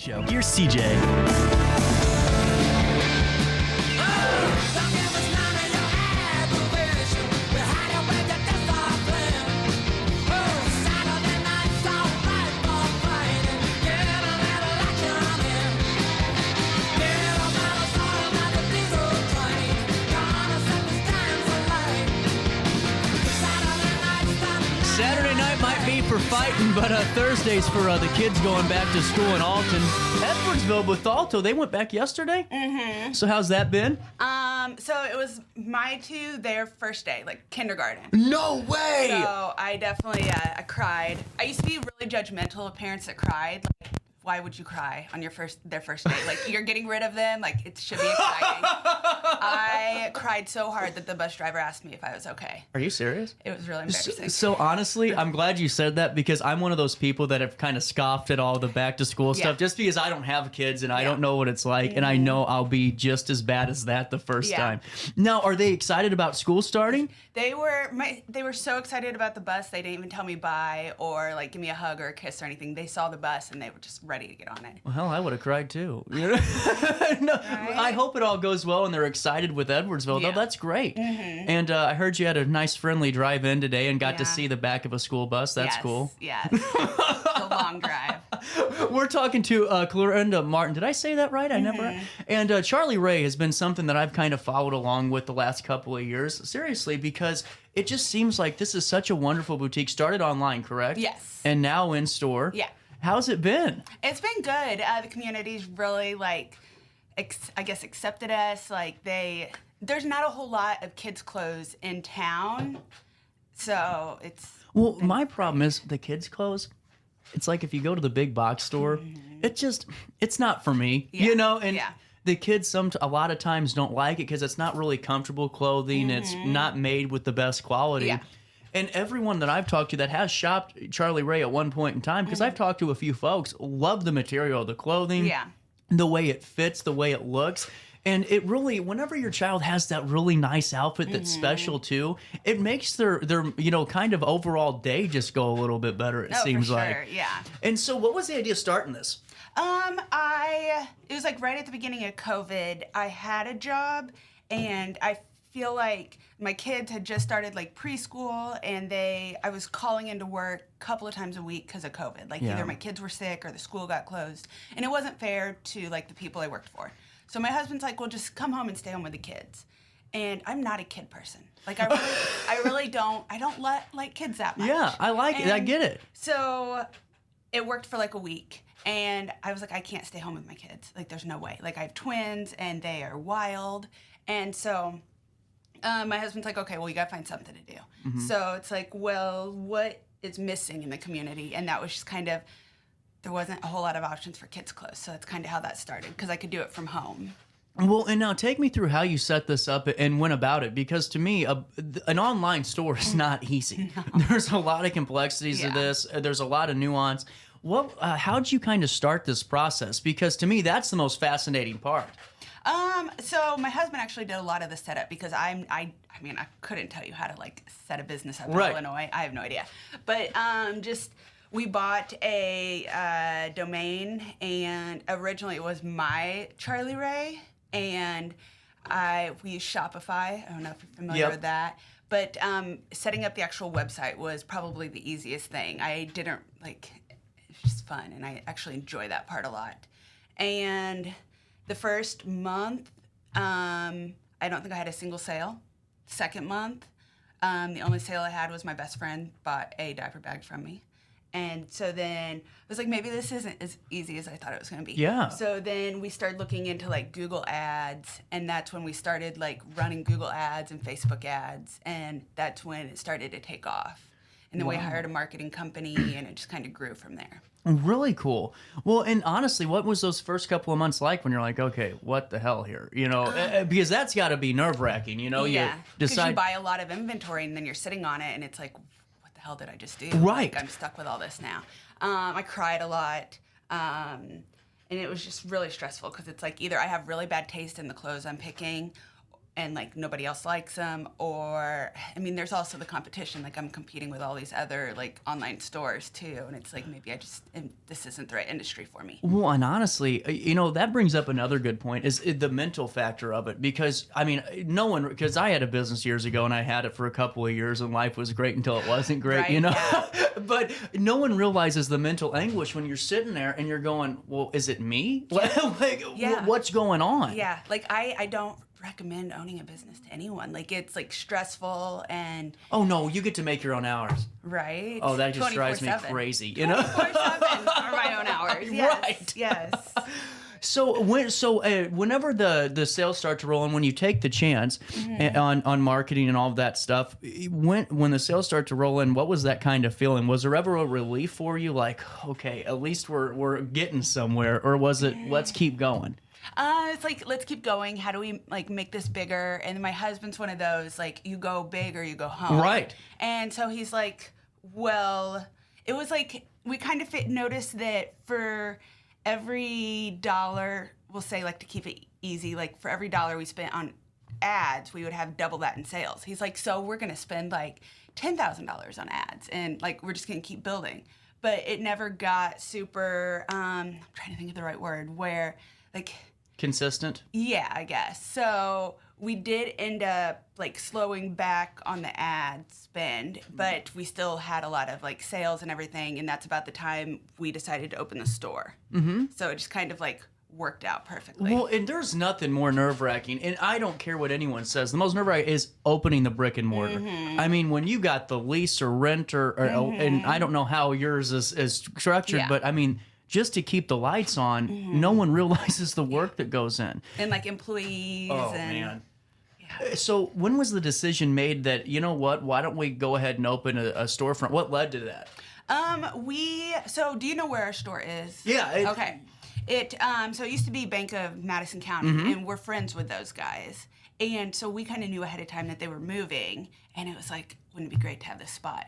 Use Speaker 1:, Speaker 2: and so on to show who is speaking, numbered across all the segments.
Speaker 1: Show. Here's CJ. Saturday night might be for fighting, but Thursday's for the kids going back to school in Alton. Edwardsville with Alto, they went back yesterday? Mm-hmm. So how's that been?
Speaker 2: So it was their first day, like kindergarten.
Speaker 1: No way!
Speaker 2: So I definitely, I cried. I used to be really judgmental of parents that cried. Like, why would you cry on their first day? Like, you're getting rid of them. Like, it should be exciting. I cried so hard that the bus driver asked me if I was okay.
Speaker 1: Are you serious?
Speaker 2: It was really embarrassing.
Speaker 1: So honestly, I'm glad you said that because I'm one of those people that have kind of scoffed at all the back to school stuff just because I don't have kids and I don't know what it's like and I know I'll be just as bad as that the first time. Now, are they excited about school starting?
Speaker 2: They were so excited about the bus. They didn't even tell me bye or like give me a hug or a kiss or anything. They saw the bus and they were just ready to get on it.
Speaker 1: Well, hell, I would have cried too. No, right? I hope it all goes well and they're excited with Edwardsville.
Speaker 2: Yeah.
Speaker 1: Though that's great. Mm-hmm. And I heard you had a nice friendly drive in today and got to see the back of a school bus. That's cool.
Speaker 2: Yes. It's a long drive.
Speaker 1: We're talking to Clarinda Martin. Did I say that right? I never. And Charlie Rae has been something that I've kind of followed along with the last couple of years. Seriously, because it just seems like this is such a wonderful boutique. Started online, correct?
Speaker 2: Yes.
Speaker 1: And now in store.
Speaker 2: Yeah.
Speaker 1: How's it been?
Speaker 2: It's been good. The community's really accepted us. Like there's not a whole lot of kids' clothes in town, so it's.
Speaker 1: Well, my problem is the kids' clothes. It's like if you go to the big box store, it's not for me, you know. And the kids a lot of times don't like it because it's not really comfortable clothing. It's not made with the best quality.
Speaker 2: Yeah.
Speaker 1: And everyone that I've talked to that has shopped Charlie Rae at one point in time, because I've talked to a few folks, love the material, the clothing, the way it fits, the way it looks. And it really, whenever your child has that really nice outfit that's special too, it makes their kind of overall day just go a little bit better, it seems like.
Speaker 2: Sure, yeah.
Speaker 1: And so what was the idea of starting this?
Speaker 2: It was like right at the beginning of COVID, I had a job and I feel like my kids had just started like preschool and I was calling into work a couple of times a week because of COVID. Like either my kids were sick or the school got closed. And it wasn't fair to like the people I worked for. So my husband's like, well, just come home and stay home with the kids. And I'm not a kid person. Like I really don't like kids that much.
Speaker 1: Yeah, I like it. I get it.
Speaker 2: So it worked for like a week. And I was like, I can't stay home with my kids. Like there's no way. Like I have twins and they are wild. And so my husband's like, okay, well, you got to find something to do. So it's like, well, what is missing in the community? And that was just kind of, there wasn't a whole lot of options for kids' clothes. So that's kind of how that started, because I could do it from home.
Speaker 1: Well, and now take me through how you set this up and went about it, because to me, an online store is not easy. No. There's a lot of complexities to this. There's a lot of nuance. How'd you kind of start this process? Because to me, that's the most fascinating part.
Speaker 2: So my husband actually did a lot of the setup, because I mean, I couldn't tell you how to like set a business up in Illinois. I have no idea. But we bought a domain, and originally it was my Charlie Rae, and we used Shopify. I don't know if you're familiar with that. But setting up the actual website was probably the easiest thing. I didn't it's just fun, and I actually enjoy that part a lot. And the first month, I don't think I had a single sale. Second month, the only sale I had was my best friend bought a diaper bag from me. And so then I was like, maybe this isn't as easy as I thought it was going to be.
Speaker 1: Yeah.
Speaker 2: So then we started looking into like Google ads, and that's when we started like running Google ads and Facebook ads, and that's when it started to take off. And then we hired a marketing company, and it just kind of grew from there.
Speaker 1: Really cool. Well, and honestly, what was those first couple of months like when you're like, okay, what the hell here? You know, because that's got to be nerve-wracking, you know?
Speaker 2: Yeah, because
Speaker 1: you
Speaker 2: you buy a lot of inventory, and then you're sitting on it, and it's like, what the hell did I just do?
Speaker 1: Right.
Speaker 2: Like, I'm stuck with all this now. I cried a lot, and it was just really stressful, because it's like either I have really bad taste in the clothes I'm picking, and like nobody else likes them, or I mean there's also the competition, like I'm competing with all these other like online stores too, and it's like maybe this isn't the right industry for me.
Speaker 1: Well, and honestly, that brings up another good point, is the mental factor of it, because I mean because I had a business years ago and I had it for a couple of years and life was great until it wasn't great,
Speaker 2: right,
Speaker 1: yeah. But no one realizes the mental anguish when you're sitting there and you're going, well, is it me? Like, what's going on?
Speaker 2: Yeah, like I don't recommend owning a business to anyone. Like it's like stressful and
Speaker 1: oh no, you get to make your own hours.
Speaker 2: Right.
Speaker 1: Oh, that just drives me crazy.
Speaker 2: 24/7 are my own hours. Yes. Right. Yes.
Speaker 1: So whenever the sales start to roll in, when you take the chance on marketing and all of that stuff, when the sales start to roll in, what was that kind of feeling? Was there ever a relief for you, like, okay, at least we're getting somewhere, or was it let's keep going?
Speaker 2: It's like, let's keep going. How do we like make this bigger? And my husband's one of those, like, you go big or you go home.
Speaker 1: Right.
Speaker 2: And so he's like, well, it was like, we kind of noticed that for every $1, we'll say, like, to keep it easy, like for every $1 we spent on ads, we would have double that in sales. He's like, so we're going to spend like $10,000 on ads and like, we're just going to keep building. But it never got super, I'm trying to think of the right word, where like,
Speaker 1: consistent?
Speaker 2: Yeah, I guess. So we did end up like slowing back on the ad spend, but we still had a lot of like sales and everything, and that's about the time we decided to open the store. Mm-hmm. So it just kind of like worked out perfectly.
Speaker 1: Well, and there's nothing more nerve-wracking, and I don't care what anyone says, the most nerve-wracking is opening the brick and mortar. Mm-hmm. I mean, when you got the lease or rent or and I don't know how yours is structured, but I mean, just to keep the lights on, no one realizes the work that goes in.
Speaker 2: And like employees.
Speaker 1: Oh, man. Yeah. So when was the decision made that, you know what, why don't we go ahead and open a storefront? What led to that?
Speaker 2: So do you know where our store is?
Speaker 1: Yeah.
Speaker 2: Okay. So it used to be Bank of Madison County, and we're friends with those guys. And so we kind of knew ahead of time that they were moving, and it was like, wouldn't it be great to have this spot?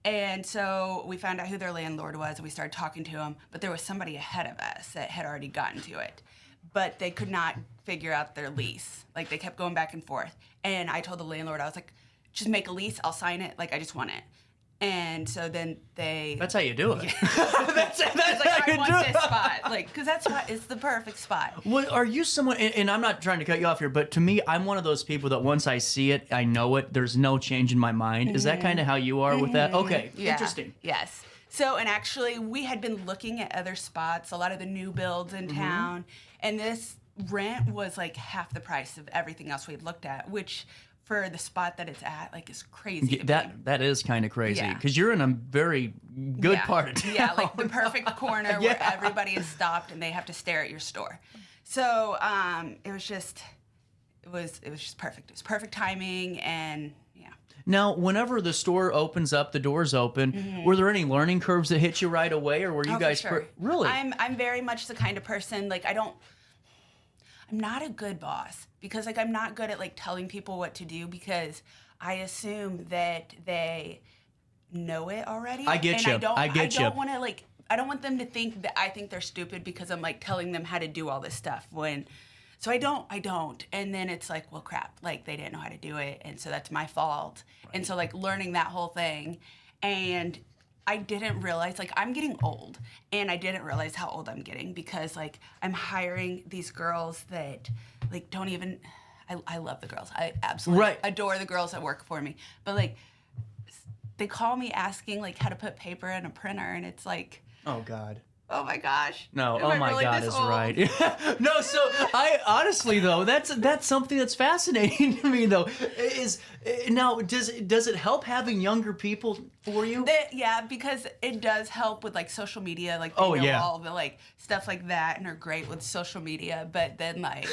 Speaker 2: And so we found out who their landlord was, and we started talking to him. But there was somebody ahead of us that had already gotten to it. But they could not figure out their lease. Like, they kept going back and forth. And I told the landlord, I was like, just make a lease. I'll sign it. Like, I just want it. And so then they...
Speaker 1: That's how you do it.
Speaker 2: Yeah.
Speaker 1: that's
Speaker 2: like,
Speaker 1: how you
Speaker 2: I
Speaker 1: do
Speaker 2: want
Speaker 1: it.
Speaker 2: this spot. Like, because that spot is the perfect spot.
Speaker 1: Well, are you someone, and I'm not trying to cut you off here, but to me, I'm one of those people that once I see it, I know it, there's no change in my mind. Is that kind of how you are with that? Okay, interesting.
Speaker 2: Yes. So, and actually, we had been looking at other spots, a lot of the new builds in town, and this rent was like half the price of everything else we'd looked at, which... for the spot that it's at, like, is crazy.
Speaker 1: That is kind of crazy, because you're in a very good part of town.
Speaker 2: Yeah, like the perfect corner where everybody is stopped and they have to stare at your store. So it was just perfect. It was perfect timing, and yeah.
Speaker 1: Now, whenever the store opens up, the doors open, were there any learning curves that hit you right away, or were you guys
Speaker 2: for sure.
Speaker 1: Really?
Speaker 2: I'm very much the kind of person, like, I'm not a good boss, because like I'm not good at like telling people what to do, because I assume that they know it already.
Speaker 1: I get you. I
Speaker 2: don't want to like, I don't want them to think that I think they're stupid because I'm like telling them how to do all this stuff so I don't. And then it's like, well, crap, like they didn't know how to do it. And so that's my fault. Right. And so like learning that whole thing, and I didn't realize, like, I'm getting old, and I didn't realize how old I'm getting, because, like, I'm hiring these girls that, like, don't even, I love the girls. I absolutely adore the girls that work for me. But, like, they call me asking, like, how to put paper in a printer, and it's like...
Speaker 1: Oh, God.
Speaker 2: Oh my gosh.
Speaker 1: No, oh my God is right. No, so I honestly though, that's something that's fascinating to me though. Now does it help having younger people for you?
Speaker 2: Yeah, because it does help with like social media, like they know all the like stuff like that, and are great with social media, but then like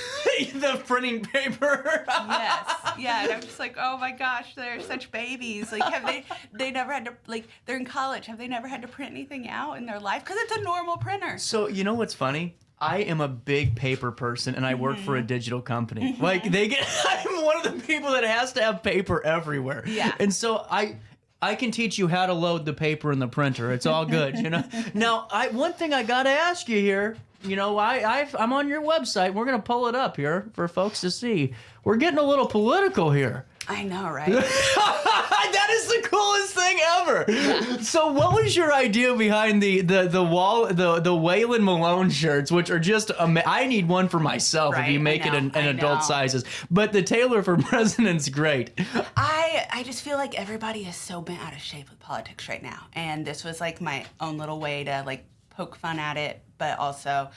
Speaker 1: the printing paper.
Speaker 2: Yes. Yeah, and I'm just like, oh my gosh, they're such babies. Like, have they never had to, like, they're in college, have they never had to print anything out in their life? Because it's a normal printer.
Speaker 1: So, you know what's funny? I am a big paper person, and I work for a digital company. Like, I'm one of the people that has to have paper everywhere.
Speaker 2: Yeah.
Speaker 1: And so I can teach you how to load the paper in the printer. It's all good, you know? Now, one thing I got to ask you here, You know, I'm on your website. We're going to pull it up here for folks to see. We're getting a little political here.
Speaker 2: I know, right?
Speaker 1: That is the coolest thing ever. Yeah. So what was your idea behind the Waylon Malone shirts, which are just I need one for myself if you make it in adult sizes. But the Taylor for President's great.
Speaker 2: I just feel like everybody is so bent out of shape with politics right now. And this was like my own little way to like poke fun at it, but also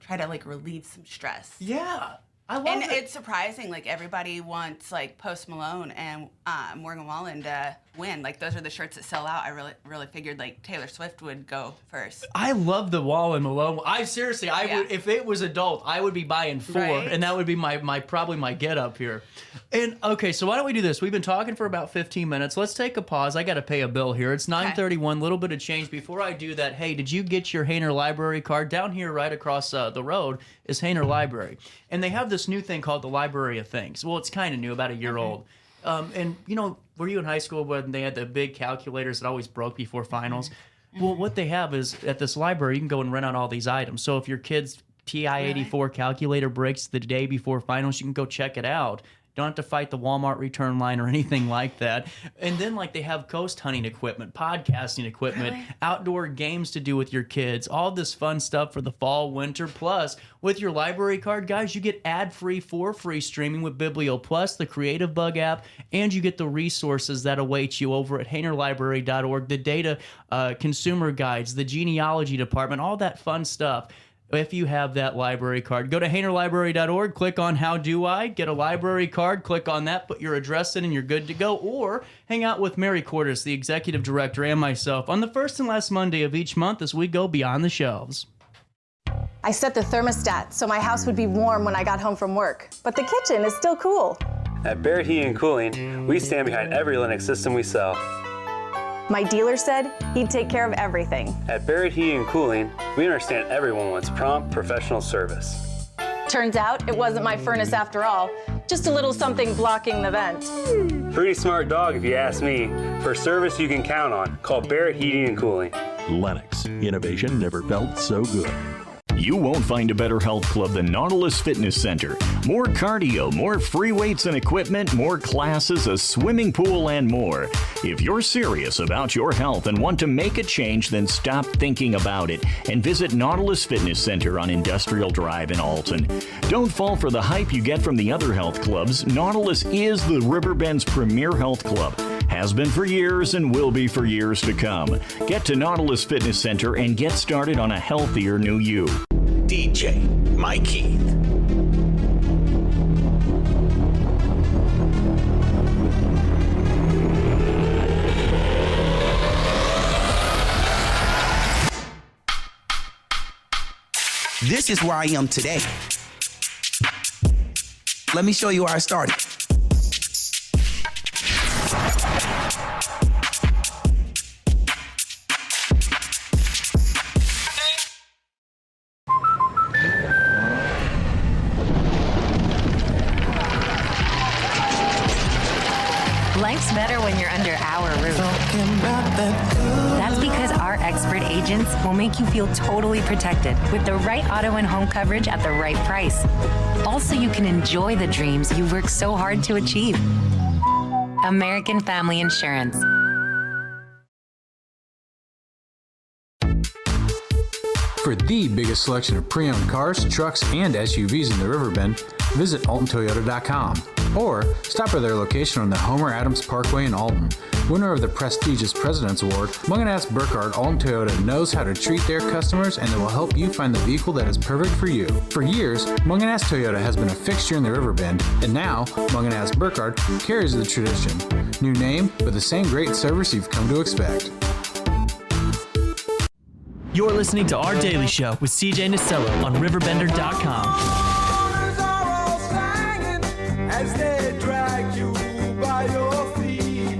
Speaker 2: try to like relieve some stress.
Speaker 1: Yeah. I love
Speaker 2: it. It's surprising, like everybody wants like Post Malone and Morgan Wallen to win. Like those are the shirts that sell out. I really figured like Taylor Swift would go first.
Speaker 1: I love the Wallen Malone. Would if it was adult, I would be buying 4, and that would be probably my get up here. And okay, so why don't we do this? We've been talking for about 15 minutes. Let's take a pause. I got to pay a bill here. It's 9:31. Little bit of change. Before I do that, hey, did you get your Hainer Library card? Down here, right across the road, is Hainer Library, and they have this new thing called the Library of Things. Well, it's kind of new, about a year old. And you know, were you in high school when they had the big calculators that always broke before finals? Well, what they have is at this library, you can go and rent out all these items. So if your kid's TI-84 calculator breaks the day before finals, you can go check it out. Don't have to fight the Walmart return line or anything like that. And then like they have ghost hunting equipment, podcasting equipment, outdoor games to do with your kids, all this fun stuff for the fall, winter. Plus, with your library card, guys, you get ad-free for free streaming with Biblio Plus, the Creative Bug app, and you get the resources that await you over at HainerLibrary.org, the data consumer guides, the genealogy department, all that fun stuff. If you have that library card, go to HainerLibrary.org, click on How Do I? Get a library card, click on that, put your address in, and you're good to go. Or hang out with Mary Cordes, the executive director, and myself on the first and last Monday of each month as we go beyond the shelves.
Speaker 3: I set the thermostat so my house would be warm when I got home from work, but the kitchen is still cool.
Speaker 4: At Barrett Heating and Cooling, we stand behind every Lennox system we sell.
Speaker 3: My dealer said he'd take care of everything.
Speaker 4: At Barrett Heating and Cooling, we understand everyone wants prompt, professional service.
Speaker 3: Turns out it wasn't my furnace after all, just a little something blocking the vent.
Speaker 4: Pretty smart dog if you ask me. For service you can count on, call Barrett Heating and Cooling.
Speaker 5: Lennox, innovation never felt so good.
Speaker 6: You won't find a better health club than Nautilus Fitness Center. More cardio, more free weights and equipment, more classes, a swimming pool, and more. If you're serious about your health and want to make a change, then stop thinking about it and visit Nautilus Fitness Center on Industrial Drive in Alton. Don't fall for the hype you get from the other health clubs. Nautilus is the Riverbend's premier health club. Has been for years and will be for years to come. Get to Nautilus Fitness Center and get started on a healthier new you.
Speaker 7: DJ Mike Keith. This is where I am today. Let me show you where I started.
Speaker 8: Life's better when you're under our roof. That's because our expert agents will make you feel totally protected with the right auto and home coverage at the right price. Also, you can enjoy the dreams you worked so hard to achieve. American Family Insurance.
Speaker 9: For the biggest selection of pre-owned cars, trucks, and SUVs in the Riverbend, visit AltonToyota.com or stop by their location on the Homer Adams Parkway in Alton. Winner of the prestigious President's Award, Mungan Burkhardt Alton Toyota knows how to treat their customers, and they will help you find the vehicle that is perfect for you. For years, Mungan Toyota has been a fixture in the Riverbend, and now Mungan Burkhardt carries the tradition. New name, but the same great service you've come to expect.
Speaker 10: You're listening to Our Daily Show with CJ Nasello on RiverBender.com.
Speaker 11: As they drag you by your feet,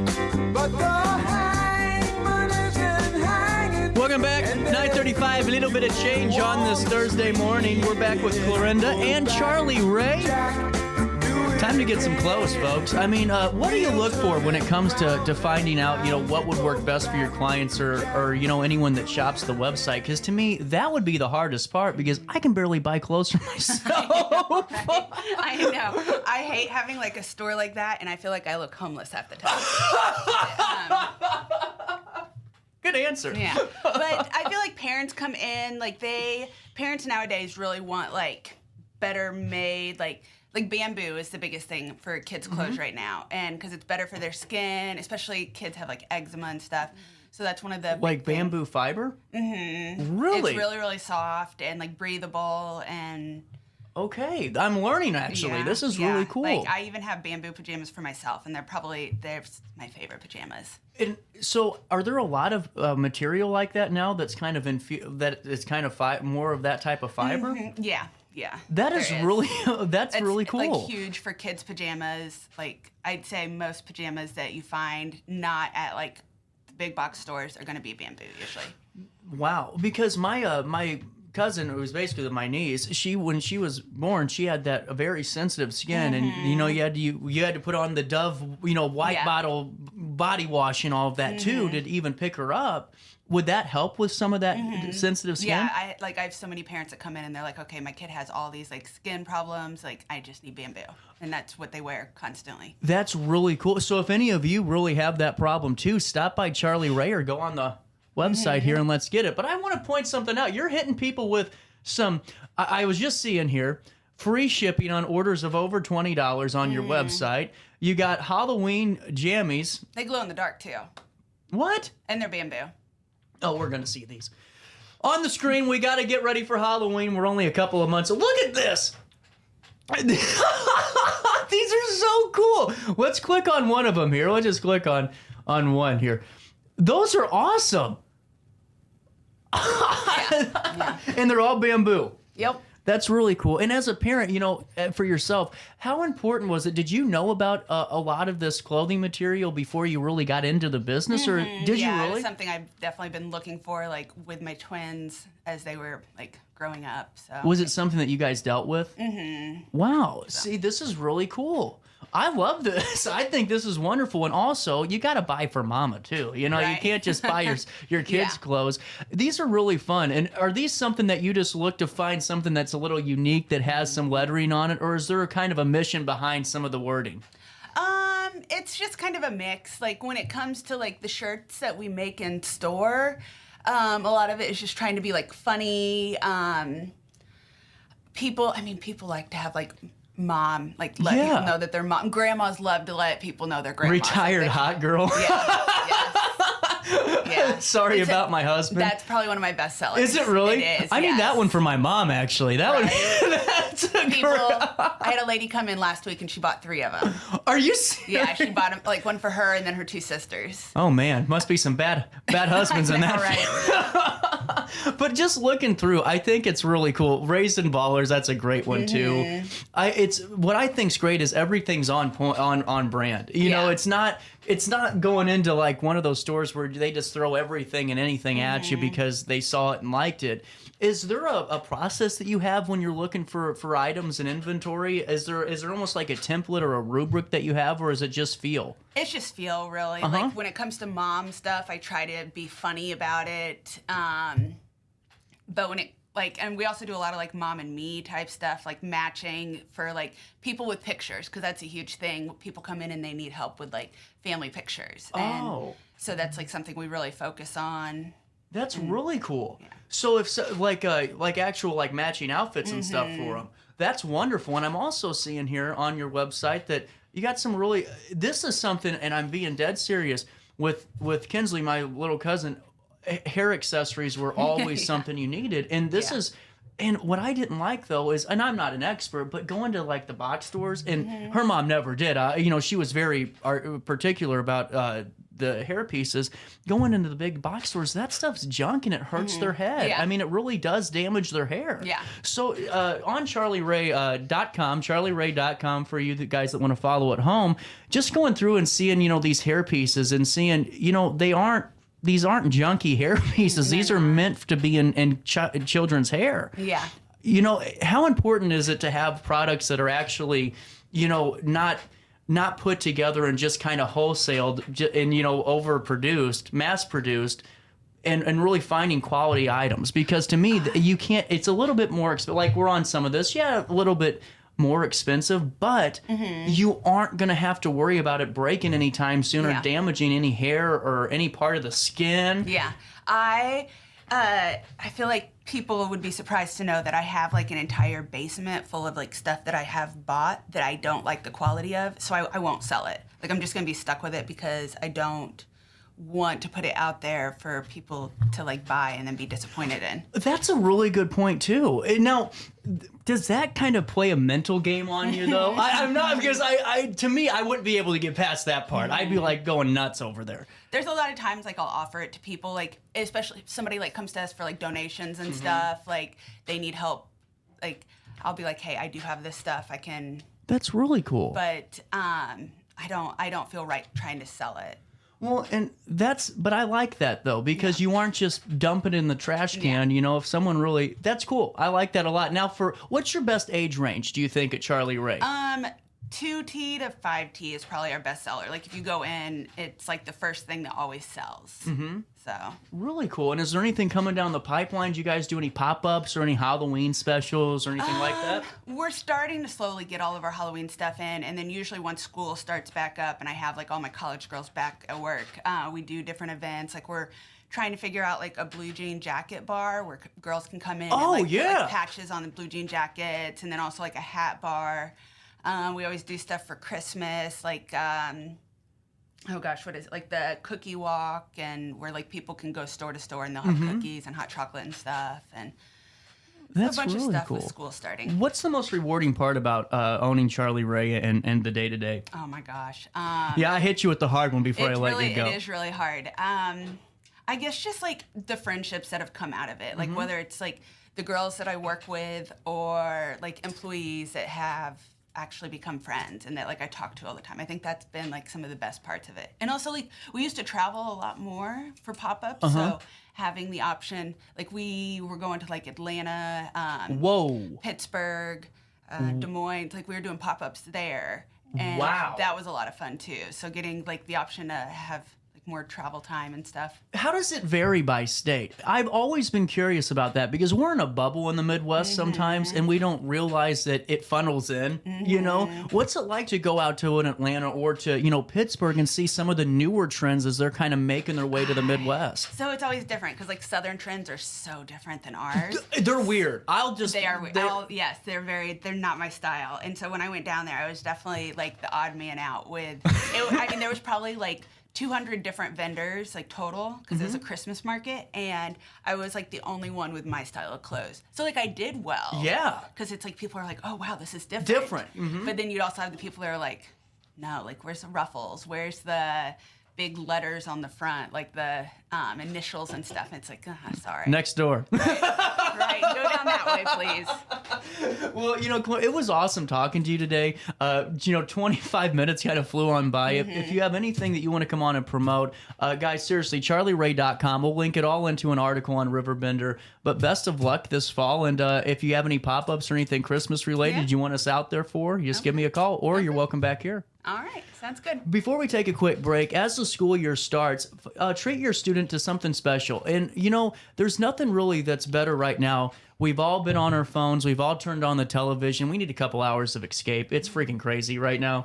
Speaker 11: but the hangman isn't hanging.
Speaker 1: Welcome back, 9:35, a little bit of change on this Thursday morning. We're back with Clarinda and Charlie Rae. Time to get some clothes, folks. I mean, what do you look for when it comes to finding out, what would work best for your clients or anyone that shops the website? Because to me, that would be the hardest part because I can barely buy clothes for myself.
Speaker 2: I know. I hate having like a store like that, and I feel like I look homeless half the time.
Speaker 1: Good answer.
Speaker 2: Yeah. But I feel like parents come in, parents nowadays really want like better made, like bamboo is the biggest thing for kids' clothes right now, and because it's better for their skin, especially kids have like eczema and stuff. So that's one of the
Speaker 1: like bamboo fiber.
Speaker 2: Mm-hmm.
Speaker 1: Really,
Speaker 2: it's really really soft and like breathable and.
Speaker 1: Okay, I'm learning actually. This is really cool.
Speaker 2: Like I even have bamboo pajamas for myself, and they're my favorite pajamas.
Speaker 1: And so, are there a lot of material like that now that's kind of more of that type of fiber?
Speaker 2: Mm-hmm. Yeah.
Speaker 1: That is really that's really cool.
Speaker 2: It's like huge for kids' pajamas. Like I'd say most pajamas that you find not at like the big box stores are going to be bamboo usually.
Speaker 1: Wow, because my cousin, who was basically my niece, when she was born, she had that very sensitive skin, and you had to put on the Dove white bottle body wash and all of that too to even pick her up. Would that help with some of that sensitive skin?
Speaker 2: Yeah, I have so many parents that come in and they're like, okay, my kid has all these like skin problems, like I just need bamboo, and that's what they wear constantly.
Speaker 1: That's really cool. So if any of you really have that problem too, stop by Charlie Rae or go on the website here and let's get it. But I want to point something out. You're hitting people with some, I was just seeing here, free shipping on orders of over $20 on your website. You got Halloween jammies.
Speaker 2: They glow in the dark too.
Speaker 1: What?
Speaker 2: And they're bamboo.
Speaker 1: Oh, we're going to see these. On the screen, we got to get ready for Halloween. We're only a couple of months. Look at this. These are so cool. Let's click on one of them here. Let's just click on one here. Those are awesome. And they're all bamboo.
Speaker 2: Yep.
Speaker 1: That's really cool. And as a parent, for yourself, how important was it? Did you know about a lot of this clothing material before you really got into the business, or did you really?
Speaker 2: It was something I've definitely been looking for, like with my twins as they were like growing up. So
Speaker 1: was it something that you guys dealt with? Mm-hmm. Wow. See, this is really cool. I love this. I think this is wonderful. And also, you got to buy for mama, too. You can't just buy your kids' clothes. These are really fun. And are these something that you just look to find something that's a little unique that has some lettering on it? Or is there a kind of a mission behind some of the wording?
Speaker 2: It's just kind of a mix. Like when it comes to like the shirts that we make in store, a lot of it is just trying to be like funny. People like to have like mom, like let people know that they're mom. Grandmas love to let people know they're grandmas.
Speaker 1: Retired hot girl.
Speaker 2: Yeah.
Speaker 1: Sorry about my husband.
Speaker 2: That's probably one of my best sellers.
Speaker 1: Is it really?
Speaker 2: It is.
Speaker 1: I need that one for my mom, actually. That's
Speaker 2: I had a lady come in last week and she bought 3 of them.
Speaker 1: Are you serious?
Speaker 2: Yeah, she bought them, like one for her and then her 2 sisters.
Speaker 1: Oh man, must be some bad husbands in that.
Speaker 2: Right.
Speaker 1: But just looking through, I think it's really cool. Raised in Ballers, that's a great one too. It's what I think's great is everything's on point, on brand. It's not going into like one of those stores where they just throw everything and anything at you because they saw it and liked it. Is there a process that you have when you're looking for items and inventory? Is there almost like a template or a rubric that you have, or is it just feel?
Speaker 2: It's just feel, really. Like when it comes to mom stuff, I try to be funny about it. But when it and we also do a lot of like mom and me type stuff, like matching for like people with pictures, because that's a huge thing. People come in and they need help with like family pictures. And so that's like something we really focus on.
Speaker 1: That's really cool. Yeah. So like actual like matching outfits and stuff for them, that's wonderful. And I'm also seeing here on your website that you got some really. This is something, and I'm being dead serious with Kinsley, my little cousin. Hair accessories were always something you needed, and this is. And what I didn't like though is, and I'm not an expert, but going to like the box stores, and her mom never did. She was very particular about the hair pieces. Going into the big box stores, that stuff's junk and it hurts their head.
Speaker 2: Yeah.
Speaker 1: I mean, it really does damage their hair.
Speaker 2: Yeah.
Speaker 1: So on CharlieRae.com, CharlieRae.com for you the guys that want to follow at home, just going through and seeing these hair pieces and seeing these aren't junky hair pieces. These are meant to be in children's hair.
Speaker 2: Yeah.
Speaker 1: How important is it to have products that are actually not put together and just kind of wholesaled and overproduced, mass produced. And really finding quality items, because to me you can't. It's a little bit more expensive. Like we're on some of this, a little bit more expensive, but you aren't gonna have to worry about it breaking anytime soon or damaging any hair or any part of the skin.
Speaker 2: Yeah, I feel like people would be surprised to know that I have like an entire basement full of like stuff that I have bought that I don't like the quality of, so I won't sell it. Like I'm just gonna be stuck with it because I don't want to put it out there for people to like buy and then be disappointed in.
Speaker 1: That's a really good point too. Now, does that kind of play a mental game on you though? I'm not, because to me, I wouldn't be able to get past that part. I'd be like going nuts over there.
Speaker 2: There's a lot of times like I'll offer it to people, like especially if somebody like comes to us for like donations and stuff, like they need help. Like I'll be like, hey, I do have this stuff. I can.
Speaker 1: That's really cool.
Speaker 2: But I don't feel right trying to sell it.
Speaker 1: Well, but I like that though, because you aren't just dumping it in the trash can, if someone really, that's cool. I like that a lot. Now what's your best age range, do you think, at Charlie Rae?
Speaker 2: 2T to 5T is probably our best seller. Like if you go in, it's like the first thing that always sells. Mm-hmm. So
Speaker 1: really cool. And is there anything coming down the pipeline? Do you guys do any pop-ups or any Halloween specials or anything like that?
Speaker 2: We're starting to slowly get all of our Halloween stuff in, and then usually once school starts back up and I have like all my college girls back at work, we do different events. Like we're trying to figure out like a blue jean jacket bar where girls can come in and put, like, patches on the blue jean jackets, and then also like a hat bar. We always do stuff for Christmas, like, oh gosh, what is it? Like the cookie walk, and where like people can go store to store and they'll have cookies and hot chocolate and stuff, and
Speaker 1: that's
Speaker 2: a bunch
Speaker 1: really
Speaker 2: of stuff
Speaker 1: cool.
Speaker 2: with school starting.
Speaker 1: What's the most rewarding part about owning Charlie Rae and the day-to-day?
Speaker 2: Oh my gosh.
Speaker 1: I hit you with the hard one before I let you go.
Speaker 2: It is really hard. I guess just like the friendships that have come out of it, like whether it's like the girls that I work with or like employees that have actually become friends and that like I talk to all the time. I think that's been like some of the best parts of it. And also like we used to travel a lot more for pop-ups, so having the option, like we were going to like Atlanta, Pittsburgh, Des Moines, like we were doing pop-ups there, and that was a lot of fun too. So getting like the option to have more travel time and stuff.
Speaker 1: How does it vary by state? I've always been curious about that, because we're in a bubble in the Midwest sometimes and we don't realize that it funnels in, What's it like to go out to an Atlanta or to, Pittsburgh and see some of the newer trends as they're kind of making their way to the Midwest?
Speaker 2: So it's always different because like Southern trends are so different than ours.
Speaker 1: They're weird.
Speaker 2: They are weird. Yes, they're not my style. And so when I went down there, I was definitely like the odd man out with, there was probably like 200 different vendors, like total, because it was a Christmas market, and I was like the only one with my style of clothes. So like I did well.
Speaker 1: Yeah.
Speaker 2: Because it's like people are like, oh wow, this is different. But then you'd also have the people that are like, no, like where's the ruffles? Where's the big letters on the front, like the initials and stuff? And it's like, sorry.
Speaker 1: Next door.
Speaker 2: Right, go down that way, please.
Speaker 1: Well, it was awesome talking to you today. 25 minutes kind of flew on by. If you have anything that you want to come on and promote, guys, seriously, CharlieRae.com. We'll link it all into an article on Riverbender. But best of luck this fall. And if you have any pop-ups or anything Christmas related you want us out there for, you just give me a call, or you're welcome back here.
Speaker 2: All right, sounds good.
Speaker 1: Before we take a quick break, as the school year starts, treat your student to something special. And, there's nothing really that's better right now. We've all been on our phones. We've all turned on the television. We need a couple hours of escape. It's freaking crazy right now.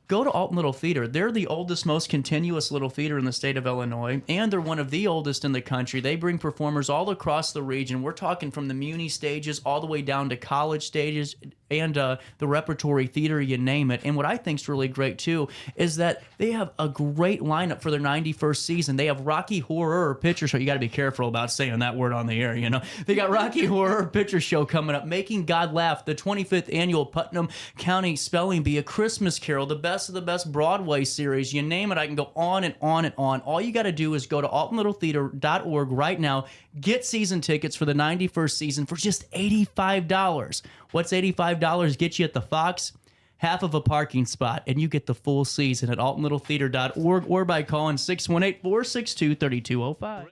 Speaker 1: Go to Alton Little Theater. They're the oldest, most continuous little theater in the state of Illinois, and they're one of the oldest in the country. They bring performers all across the region. We're talking from the Muni stages all the way down to college stages and the repertory theater, you name it. And what I think is really great, too, is that they have a great lineup for their 91st season. They have Rocky Horror Picture Show. You got to be careful about saying that word on the air, They got Rocky Horror Picture Show coming up, Making God Laugh, the 25th annual Putnam County Spelling Bee, A Christmas Carol, the best of the best Broadway series. You name it, I can go on and on and on. All you got to do is go to altonlittletheater.org right now. Get season tickets for the 91st season for just $85. What's $85? Get you at the Fox, half of a parking spot, and you get the full season at altonlittletheater.org or by calling 618-462-3205.